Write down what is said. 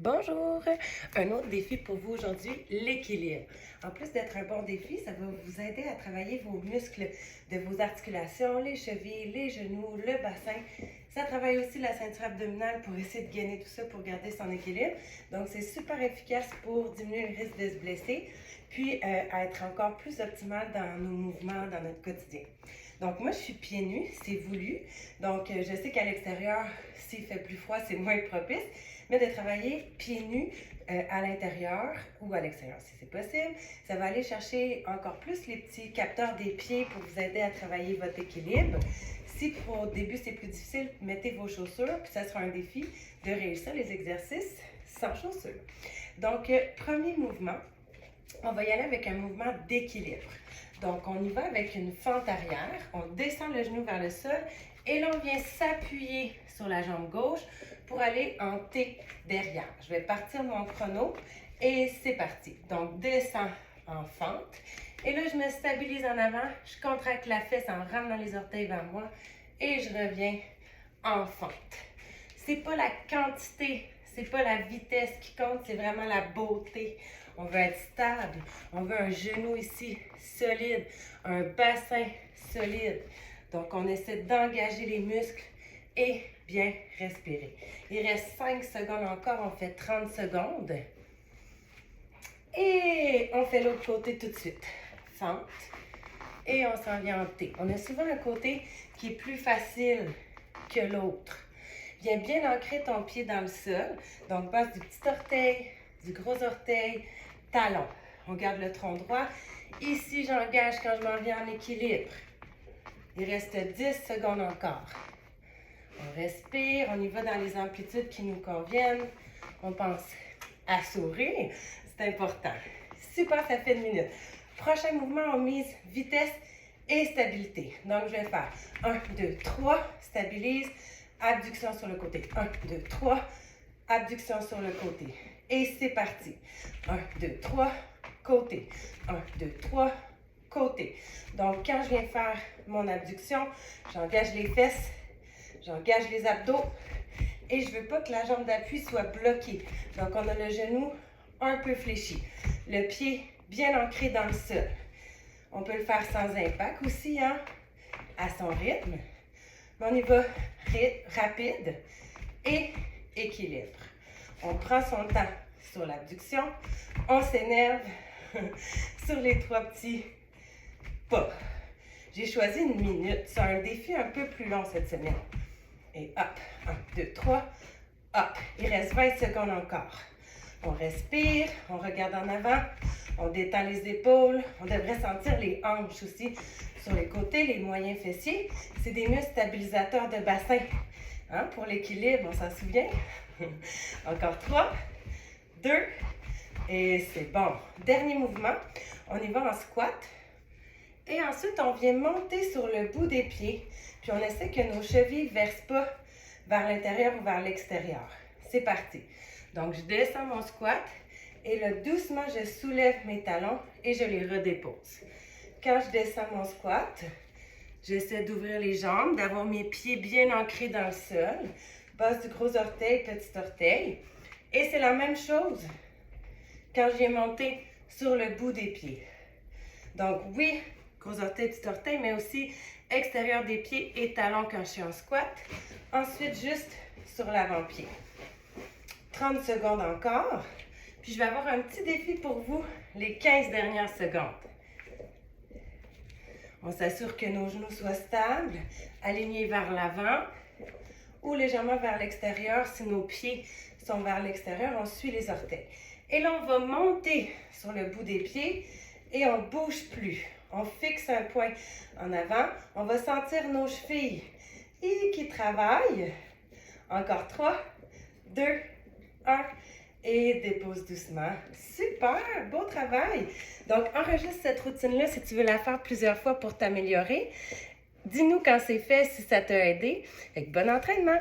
Bonjour! Un autre défi pour vous aujourd'hui, l'équilibre. En plus d'être un bon défi, ça va vous aider à travailler vos muscles de vos articulations, les chevilles, les genoux, le bassin. Ça travaille aussi la ceinture abdominale pour essayer de gainer tout ça pour garder son équilibre. Donc, c'est super efficace pour diminuer le risque de se blesser, puis à être encore plus optimal dans nos mouvements, dans notre quotidien. Donc, moi, je suis pieds nus, c'est voulu. Donc, je sais qu'à l'extérieur, s'il fait plus froid, c'est moins propice. Mais de travailler pieds nus à l'intérieur ou à l'extérieur si c'est possible. Ça va aller chercher encore plus les petits capteurs des pieds pour vous aider à travailler votre équilibre. Si au début c'est plus difficile, mettez vos chaussures, puis ça sera un défi de réussir les exercices sans chaussures. Donc, premier mouvement, on va y aller avec un mouvement d'équilibre. Donc, on y va avec une fente arrière, on descend le genou vers le sol et là, on vient s'appuyer sur la jambe gauche pour aller en T derrière. Je vais partir mon chrono et c'est parti. Donc, descends en fente. Et là, je me stabilise en avant. Je contracte la fesse en ramenant les orteils vers moi et je reviens en fente. C'est pas la quantité, c'est pas la vitesse qui compte, c'est vraiment la beauté. On veut être stable, on veut un genou ici solide, un bassin solide. Donc, on essaie d'engager les muscles et bien respirer. Il reste 5 secondes encore, on fait 30 secondes. Et on fait l'autre côté tout de suite. Fente. Et on s'en vient en T. On a souvent un côté qui est plus facile que l'autre. Viens bien ancrer ton pied dans le sol. Donc, base du petit orteil, du gros orteil, talon. On garde le tronc droit. Ici, j'engage quand je m'en viens en équilibre. Il reste 10 secondes encore. On respire, on y va dans les amplitudes qui nous conviennent. On pense à sourire, c'est important. Super, ça fait une minute. Prochain mouvement, on mise vitesse et stabilité. Donc, je vais faire 1, 2, 3, stabilise, abduction sur le côté. 1, 2, 3, abduction sur le côté. Et c'est parti. 1, 2, 3, côté. 1, 2, 3, côté. Donc, quand je viens faire mon abduction, j'engage les fesses, j'engage les abdos et je ne veux pas que la jambe d'appui soit bloquée. Donc, on a le genou un peu fléchi, le pied bien ancré dans le sol. On peut le faire sans impact aussi, hein, à son rythme. Mais on y va rapide et équilibre. On prend son temps sur l'abduction, on s'énerve sur les 3 petits pas. J'ai choisi une minute. C'est un défi un peu plus long cette semaine. Et hop, 1, 2, 3, hop. Il reste 20 secondes encore. On respire, on regarde en avant, on détend les épaules. On devrait sentir les hanches aussi sur les côtés, les moyens fessiers. C'est des muscles stabilisateurs de bassin. Hein, pour l'équilibre, on s'en souvient? Encore 3, 2, et c'est bon. Dernier mouvement, on y va en squat. Et ensuite, on vient monter sur le bout des pieds, puis on essaie que nos chevilles ne versent pas vers l'intérieur ou vers l'extérieur. C'est parti. Donc, je descends mon squat et là, doucement, je soulève mes talons et je les redépose. Quand je descends mon squat, j'essaie d'ouvrir les jambes, d'avoir mes pieds bien ancrés dans le sol. Base du gros orteil, petit orteil. Et c'est la même chose quand je viens monter sur le bout des pieds. Donc, oui, gros orteil, petit orteil, mais aussi extérieur des pieds et talons quand je suis en squat. Ensuite, juste sur l'avant-pied. 30 secondes encore. Puis, je vais avoir un petit défi pour vous, les 15 dernières secondes. On s'assure que nos genoux soient stables, alignés vers l'avant ou légèrement vers l'extérieur. Si nos pieds sont vers l'extérieur, on suit les orteils. Et là, on va monter sur le bout des pieds et on ne bouge plus. On fixe un point en avant. On va sentir nos chevilles qui travaillent. Encore 3, 2, 1 et dépose doucement. Super, beau travail. Donc, enregistre cette routine-là si tu veux la faire plusieurs fois pour t'améliorer. Dis-nous quand c'est fait, si ça t'a aidé. Bon entraînement!